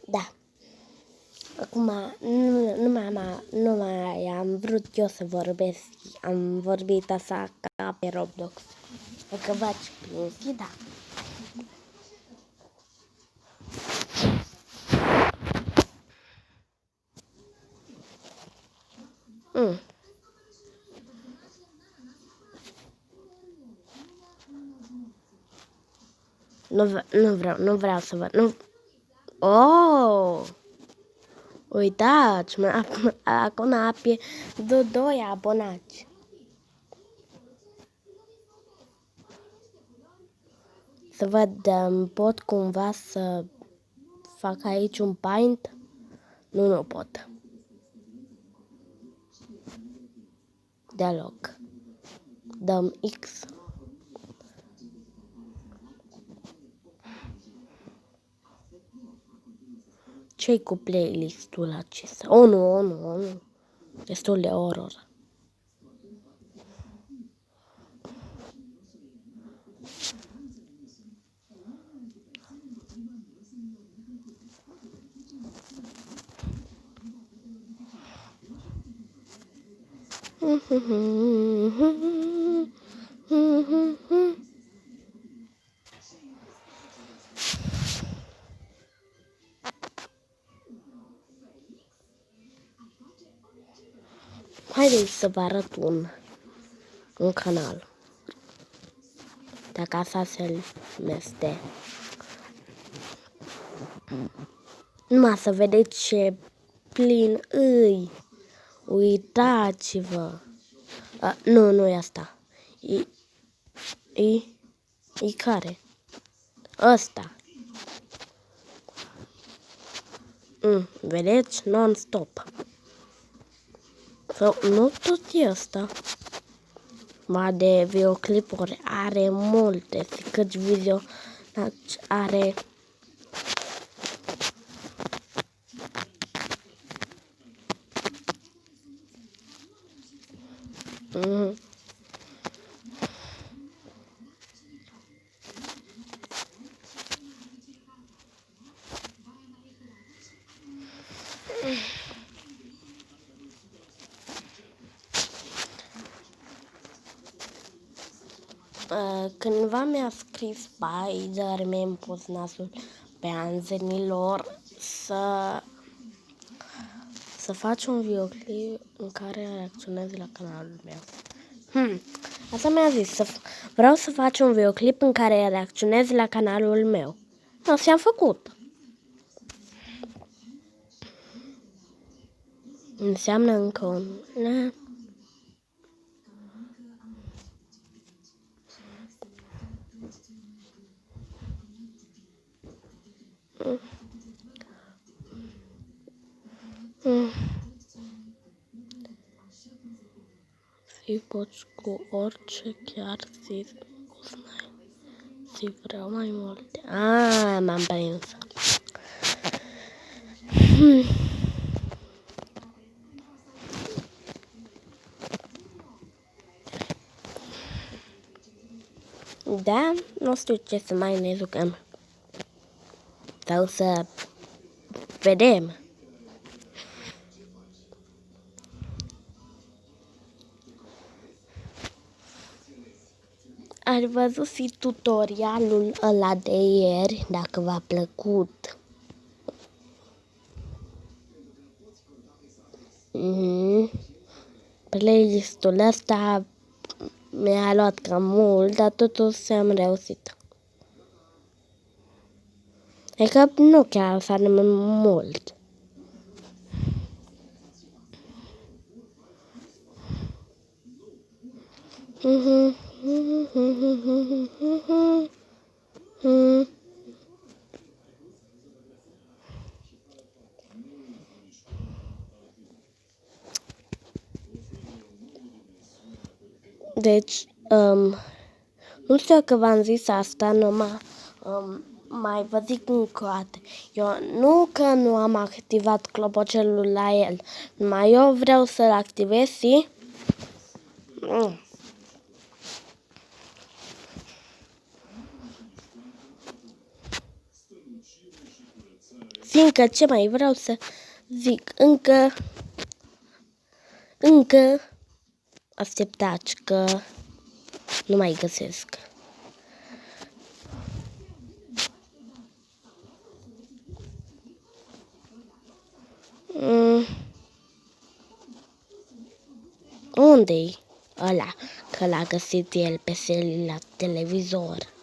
Da. Acum nu mai am vrut eu să vorbesc. Am vorbit așa ca pe Roblox. Dacă v-ați prins, da. Nu vreau să văd. Nu. Oh! Uitați, acum apie doi abonați. Să văd, pot cumva să fac aici un paint? Nu pot. Deloc. Dăm X. Ce-i cu playlistul acesta? Oh, nu. Destul de horror. Haideți să vă arăt un canal. Dacă așa se numește. Numai să vedeți ce plin îi. Uitați-vă. Nu e asta. E care? Ăsta. Vedeți? Non-stop. Sau nu tot e ăsta. Ba de videoclipuri are multe. Câți video are. Cândva mi-a scris Spider-Man, pus nasul pe anzenilor să faci un videoclip în care reacționezi la canalul meu. Asta mi-a zis, vreau să faci un videoclip în care reacționezi la canalul meu. Asta am făcut. Înseamnă încă un... Îi poți cu orice, chiar si vreau mai multe. M-am prins. Da, nu știu ce să mai ne jucăm. Sau să vedem. Ați văzut și tutorialul ăla de ieri, dacă v-a plăcut. Playlistul ăsta mi-a luat cam mult, dar totuși am reușit. Adică nu chiar să anume mult. Deci, nu știu că v-am zis asta, numai mai vă zic încă o dată. Eu nu că nu am activat clopoțelul la el, numai eu vreau să-l activez și... Fiindcă ce mai vreau să zic, încă așteptați că nu mai găsesc. Unde-i ăla? Că l-a găsit el pe seli la televizor.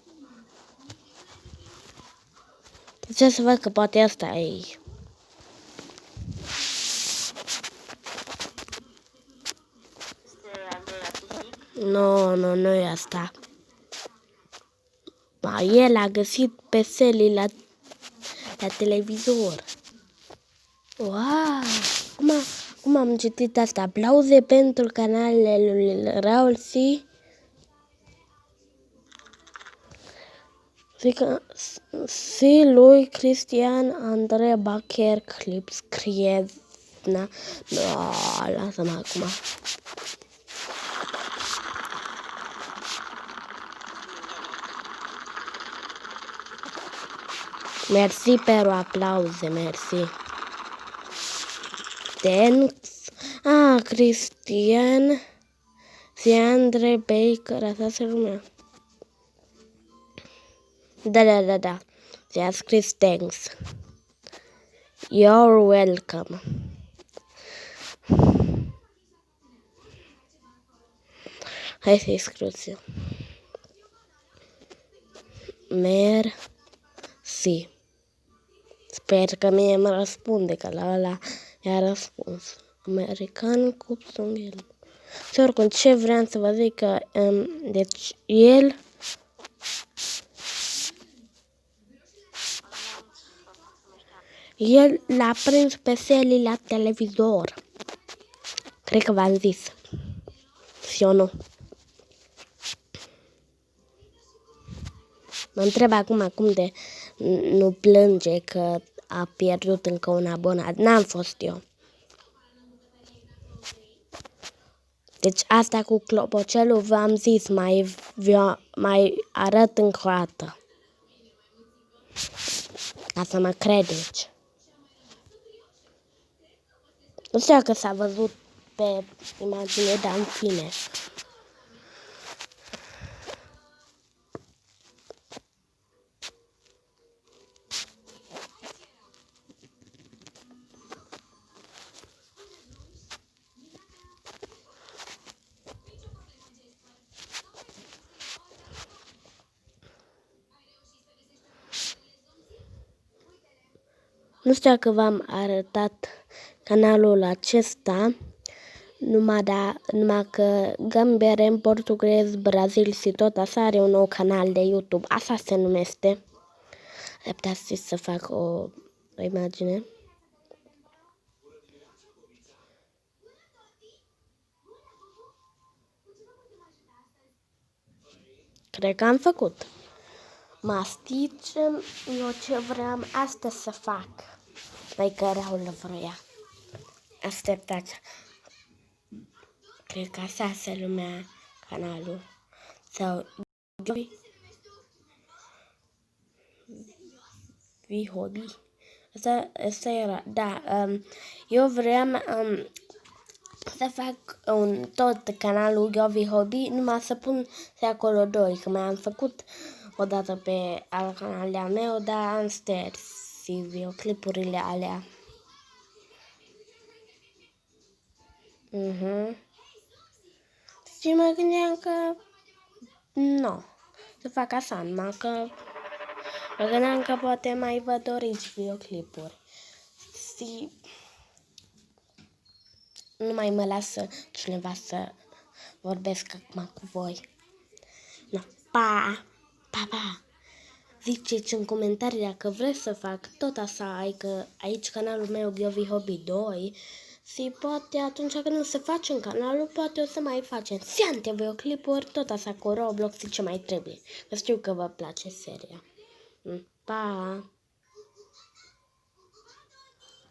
Ce să văd că poate asta e. Nu e asta. El a găsit pe seli la televizor. Wow! Cum am citit asta? Aplauze pentru canalele lui Raul și lui Cristian Andrei Bacher Clip scrie. Lasă-mă acum. Mersi pentru aplauze, mersi. Thanks. Cristian și Andrei Baker, asta se numea. Da. Ți-a scris thanks. You're welcome. Hai să-i scriu. Mersi. Sper că mie mă răspunde, că la ăla i-a răspuns. American cu el. Și oricum, ce vreau să vă zic că, deci, el l-a prins pe seli la televizor. Cred că v-am zis. Și eu nu. Mă întreb acum cum de nu plânge că a pierdut încă un abonat. N-am fost eu. Deci asta cu clopoțelul v-am zis, mai arăt încă o dată. Ca să mă credeți. Nu știu că s-a văzut pe imagine, dar în fine. Nu știu dacă v-am arătat canalul acesta, numai că Gambere în portughez Brazil și tot așa are un nou canal de YouTube. Așa se numește. Ar putea să fac o imagine. Cred că am făcut. Mastice, eu ce vreau astăzi să fac. Adică Raul vroia. Așteptați. Cred că așa se numea canalul. Sau Hobby. Asta era. Da, eu vreau să fac tot canalul Giovi Hobby, numai să pun și acolo doi, că mai am făcut odată pe al canalul meu, dar am șters videoclipurile alea. Și mă gândeam că nu, să fac așa, numai că mă gândeam că poate mai vă doriți videoclipuri. Și nu mai mă lasă cineva să vorbesc acum cu voi. No, pa! Pa, pa! Ziceți în comentarii dacă vreți să fac tot așa, adică aici canalul meu Giovi Hobby 2 și poate atunci când nu se face în canalul, poate o să mai facem seante videoclipuri, tot așa cu Roblox și ce mai trebuie. Că știu că vă place seria. Pa!